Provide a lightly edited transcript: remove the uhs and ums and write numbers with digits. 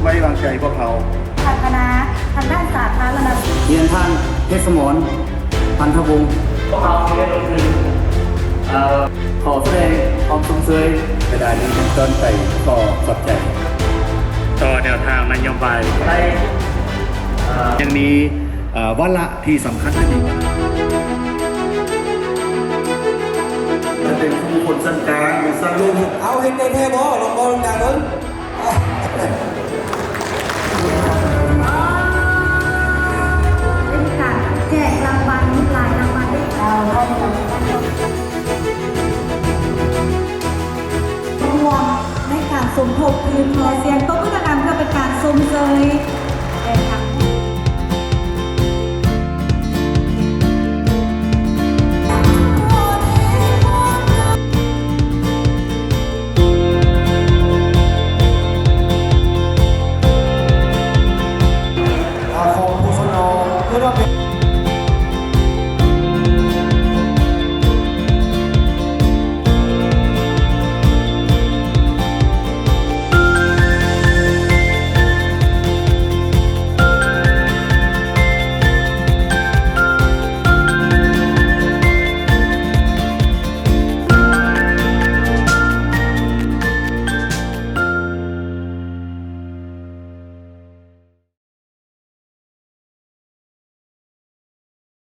ไว้วางใจพวกเขา ทางคณะทางด้านสาธารณสุข เรียนท่านเทศมรพันธวงศ์พวกเราเรียนรู้คือขอแสดงความสงสัยเวลานี้เป็นต้นไปก็ขอบใจต่อแนวทางนโยบายในยังมีวาระที่สำคัญนั่นเองจะเป็นผู้คนสั้นกลางหรือสั้นลุ่ม เอาเห็นได้แค่บ่ลองบ่ลงดังนึง เป็นการแจกรางวัลหลายรางวัลด้วยเรารวมในการสมทบคืนขอเสียงตบมือดังๆเพื่อเป็นการสมเสยแด่ทั้ง ของผู้สนองเพื่อว่าเป็น